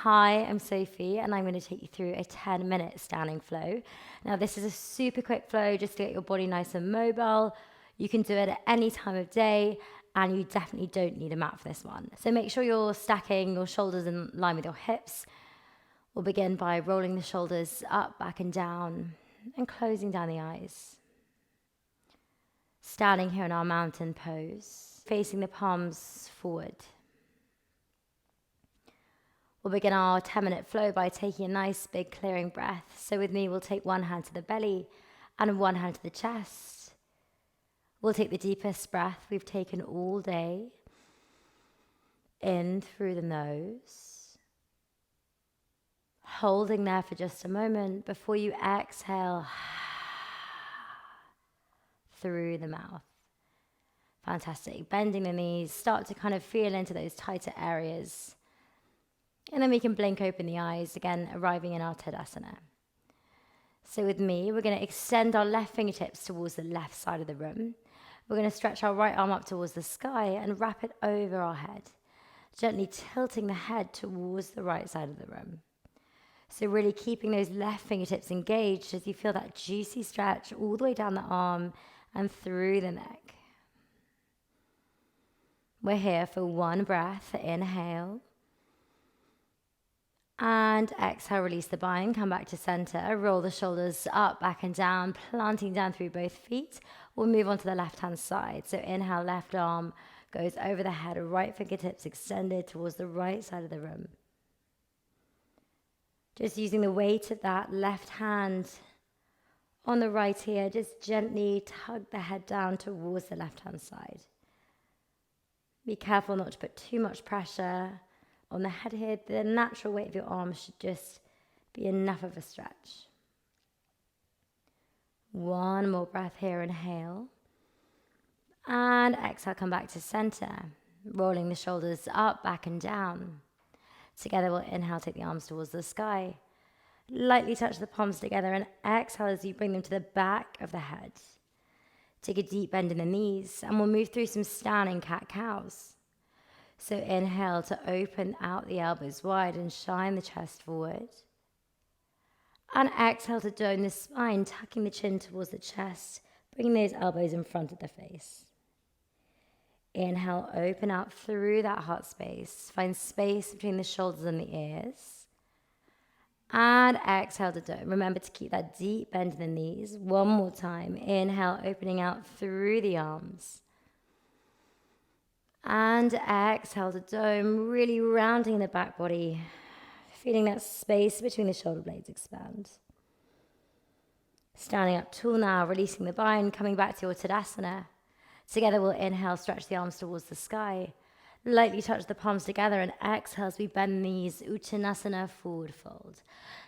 Hi, I'm Sophie, and I'm going to take you through a 10-minute standing flow. Now, this is a super quick flow just to get your body nice and mobile. You can do it at any time of day, and you definitely don't need a mat for this one. So make sure you're stacking your shoulders in line with your hips. We'll begin by rolling the shoulders up, back, and down, and closing down the eyes. Standing here in our mountain pose, facing the palms forward. We'll begin our 10-minute flow by taking a nice big clearing breath. So with me, we'll take one hand to the belly and one hand to the chest. We'll take the deepest breath we've taken all day. In through the nose. Holding there for just a moment before you exhale through the mouth. Fantastic. Bending the knees, start to kind of feel into those tighter areas. And then we can blink open the eyes, again, arriving in our Tadasana. So with me, we're going to extend our left fingertips towards the left side of the room. We're going to stretch our right arm up towards the sky and wrap it over our head, gently tilting the head towards the right side of the room. So really keeping those left fingertips engaged as you feel that juicy stretch all the way down the arm and through the neck. We're here for one breath. Inhale. And exhale, release the bind, come back to center, roll the shoulders up, back and down, planting down through both feet. We'll move on to the left-hand side. So inhale, left arm goes over the head, right fingertips extended towards the right side of the room. Just using the weight of that left hand on the right here, just gently tug the head down towards the left-hand side. Be careful not to put too much pressure on the head here. The natural weight of your arms should just be enough of a stretch. One more breath here, inhale. And exhale, come back to center. Rolling the shoulders up, back and down. Together we'll inhale, take the arms towards the sky. Lightly touch the palms together and exhale as you bring them to the back of the head. Take a deep bend in the knees and we'll move through some standing cat-cows. So inhale to open out the elbows wide and shine the chest forward. And exhale to dome the spine, tucking the chin towards the chest, bringing those elbows in front of the face. Inhale, open out through that heart space. Find space between the shoulders and the ears. And exhale to dome. Remember to keep that deep bend in the knees. One more time. Inhale, opening out through the arms. And exhale to dome, really rounding the back body, feeling that space between the shoulder blades expand. Standing up tall now, releasing the bind, coming back to your Tadasana. Together we'll inhale, stretch the arms towards the sky. Lightly touch the palms together and exhale as we bend the knees, Uttanasana, forward fold.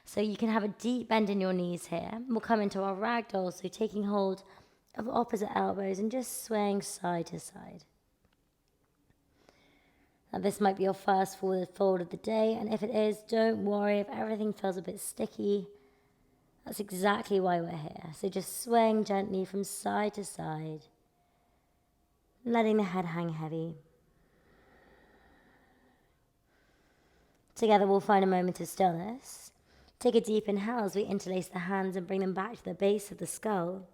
So you can have a deep bend in your knees here. We'll come into our ragdoll, so taking hold of opposite elbows and just swaying side to side. Now this might be your first forward fold of the day, and if it is, don't worry if everything feels a bit sticky. That's exactly why we're here. So just swaying gently from side to side, letting the head hang heavy. Together we'll find a moment of stillness. Take a deep inhale as we interlace the hands and bring them back to the base of the skull.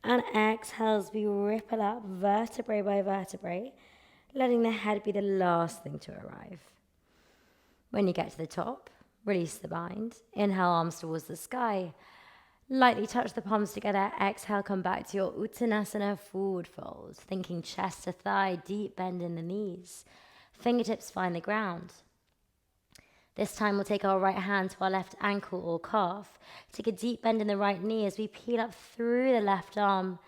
And exhale as we ripple up vertebrae by vertebrae, letting the head be the last thing to arrive. When you get to the top, release the bind. Inhale, arms towards the sky. Lightly touch the palms together. Exhale, come back to your Uttanasana, forward fold. Thinking chest to thigh, deep bend in the knees. Fingertips find the ground. This time we'll take our right hand to our left ankle or calf. Take a deep bend in the right knee as we peel up through the left arm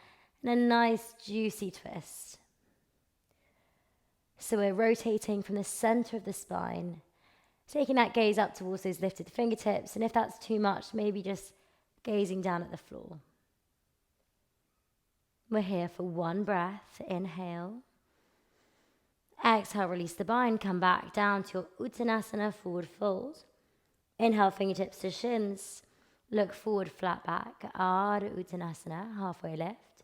in a nice juicy twist. So we're rotating from the center of the spine, taking that gaze up towards those lifted fingertips, and if that's too much, maybe just gazing down at the floor. We're here for one breath. Inhale. Exhale, release the bind, come back down to your Uttanasana, forward fold. Inhale, fingertips to shins. Look forward, flat back. Ardha Uttanasana, halfway lift.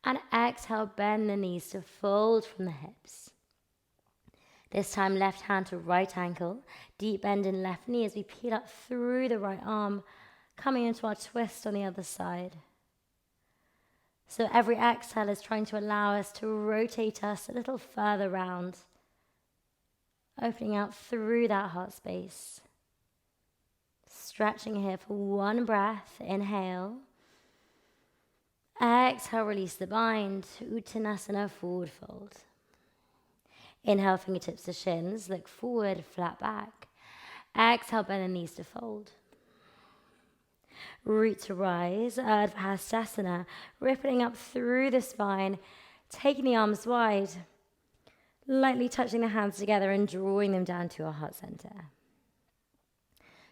And exhale, bend the knees to fold from the hips. This time, left hand to right ankle, deep bend in left knee as we peel up through the right arm, coming into our twist on the other side. So every exhale is trying to allow us to rotate us a little further round, opening out through that heart space. Stretching here for one breath, inhale. Exhale, release the bind, Uttanasana, forward fold. Inhale, fingertips to shins, look forward, flat back. Exhale, bend the knees to fold. Root to rise, Urdhva Hastasana, rippling up through the spine, taking the arms wide, lightly touching the hands together and drawing them down to our heart center.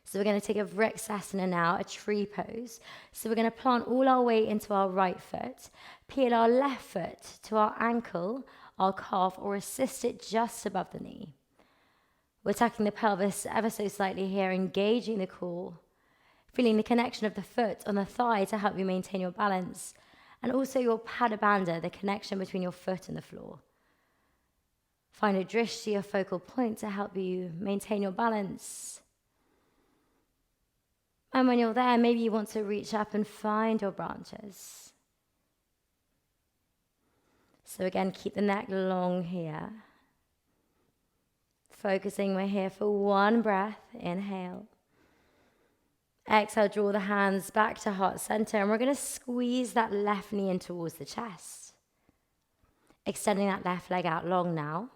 So we're going to take a Vriksasana now, a tree pose. So we're going to plant all our weight into our right foot, peel our left foot to our ankle, our calf, or assist it just above the knee. We're tucking the pelvis ever so slightly here, engaging the core, feeling the connection of the foot on the thigh to help you maintain your balance, and also your Padabandha, the connection between your foot and the floor. Find a drishti, a focal point, to help you maintain your balance. And when you're there, maybe you want to reach up and find your branches. So again, keep the neck long here. Focusing, we're here for one breath, inhale. Exhale, draw the hands back to heart center, and we're going to squeeze that left knee in towards the chest. Extending that left leg out long now.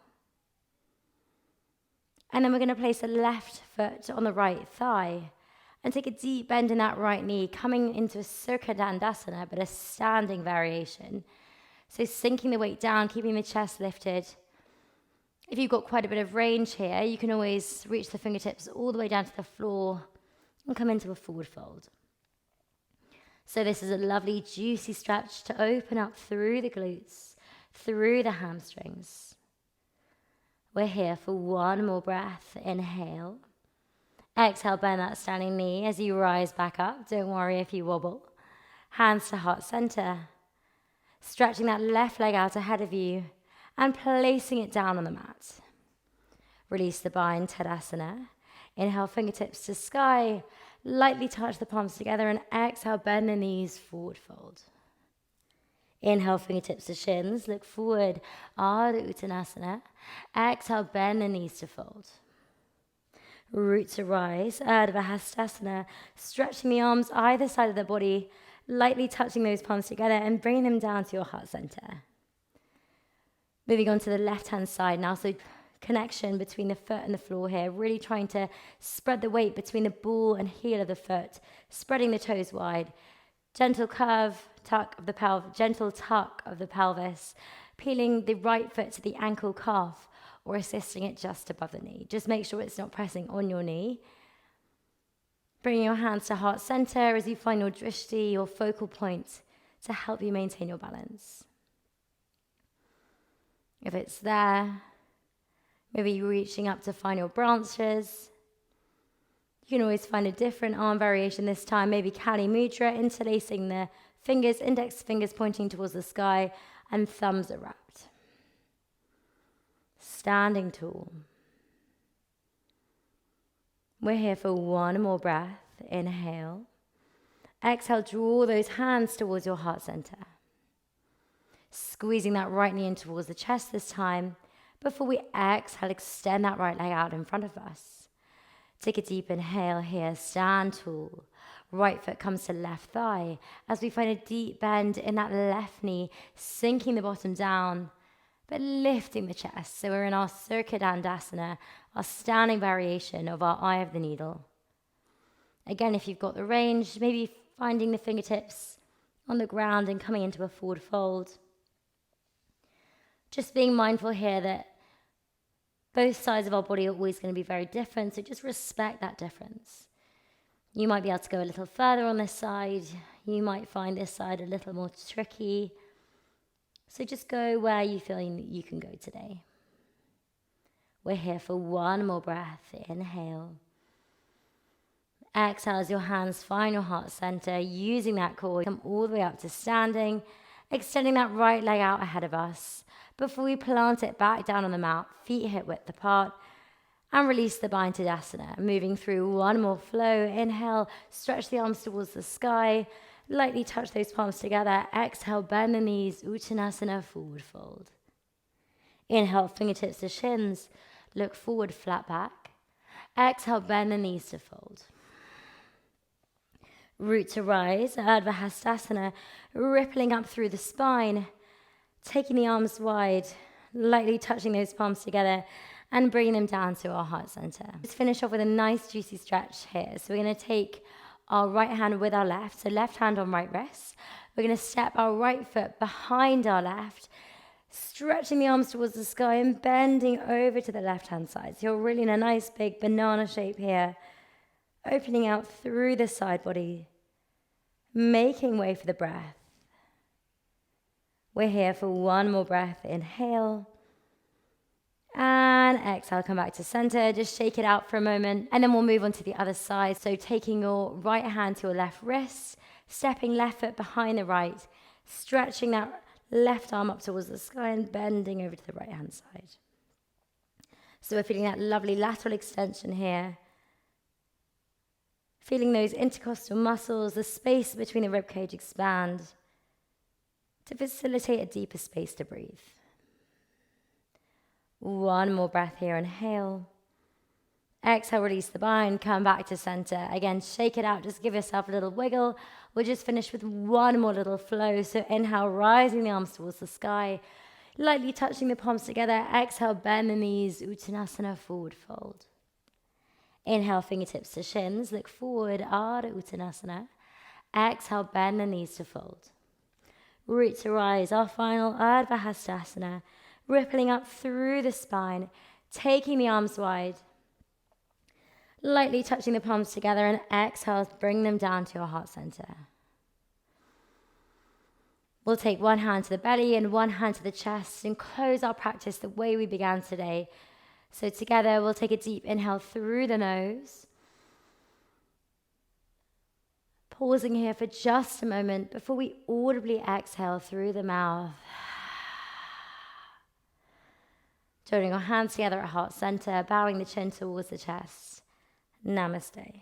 And then we're going to place the left foot on the right thigh and take a deep bend in that right knee, coming into a Surya Dandasana, but a standing variation. So sinking the weight down, keeping the chest lifted. If you've got quite a bit of range here, you can always reach the fingertips all the way down to the floor and come into a forward fold. So this is a lovely, juicy stretch to open up through the glutes, through the hamstrings. We're here for one more breath. Inhale. Exhale, bend that standing knee as you rise back up. Don't worry if you wobble. Hands to heart center. Stretching that left leg out ahead of you and placing it down on the mat. Release the bind, Tadasana. Inhale, fingertips to sky. Lightly touch the palms together and exhale, bend the knees, forward fold. Inhale, fingertips to shins. Look forward, Ardha Uttanasana. Exhale, bend the knees to fold. Root to rise, Urdhva Hastasana, stretching the arms either side of the body, lightly touching those palms together and bringing them down to your heart center. Moving on to the left-hand side now, so connection between the foot and the floor here, really trying to spread the weight between the ball and heel of the foot, spreading the toes wide, gentle curve, gentle tuck of the pelvis, peeling the right foot to the ankle calf, or assisting it just above the knee. Just make sure it's not pressing on your knee. Bringing your hands to heart center as you find your drishti, your focal point, to help you maintain your balance. If it's there, maybe reaching up to find your branches. You can always find a different arm variation this time, maybe Kali Mudra, interlacing the fingers, index fingers pointing towards the sky, and thumbs are wrapped. Standing tall. We're here for one more breath. Inhale. Exhale, draw those hands towards your heart center. Squeezing that right knee in towards the chest this time. Before we exhale, extend that right leg out in front of us. Take a deep inhale here, stand tall. Right foot comes to left thigh as we find a deep bend in that left knee, sinking the bottom down, but lifting the chest. So we're in our Surya Dandasana, our standing variation of our eye of the needle. Again, if you've got the range, maybe finding the fingertips on the ground and coming into a forward fold. Just being mindful here that both sides of our body are always going to be very different, so just respect that difference. You might be able to go a little further on this side. You might find this side a little more tricky. So just go where you feel you can go today. We're here for one more breath. Inhale. Exhale as your hands find your heart center, using that core. Come all the way up to standing. Extending that right leg out ahead of us before we plant it back down on the mat, feet hip width apart, and release the bind to Tadasana. Moving through one more flow. Inhale, stretch the arms towards the sky. Lightly touch those palms together. Exhale, bend the knees, Uttanasana, forward fold. Inhale, fingertips to shins. Look forward, flat back. Exhale, bend the knees to fold. Root to rise, Urdhva Hastasana, rippling up through the spine. Taking the arms wide, lightly touching those palms together and bringing them down to our heart center. Let's finish off with a nice juicy stretch here. So we're going to take our right hand with our left, so left hand on right wrist. We're going to step our right foot behind our left, stretching the arms towards the sky and bending over to the left-hand side. So you're really in a nice big banana shape here, opening out through the side body, making way for the breath. We're here for one more breath. Inhale. And exhale, come back to center. Just shake it out for a moment. And then we'll move on to the other side. So taking your right hand to your left wrist, stepping left foot behind the right, stretching that left arm up towards the sky and bending over to the right hand side. So we're feeling that lovely lateral extension here. Feeling those intercostal muscles, the space between the ribcage expand to facilitate a deeper space to breathe. One more breath here. Inhale. Exhale, release the bind. Come back to center. Again, shake it out. Just give yourself a little wiggle. We'll just finish with one more little flow. So inhale, rising the arms towards the sky. Lightly touching the palms together. Exhale, bend the knees. Uttanasana, forward fold. Inhale, fingertips to shins. Look forward, Ardha Uttanasana. Exhale, bend the knees to fold. Root to rise, our final Urdhva Hastasana. Rippling up through the spine, taking the arms wide. Lightly touching the palms together and exhale, bring them down to your heart center. We'll take one hand to the belly and one hand to the chest and close our practice the way we began today. So together, we'll take a deep inhale through the nose. Pausing here for just a moment before we audibly exhale through the mouth. Joining our hands together at heart center, bowing the chin towards the chest. Namaste.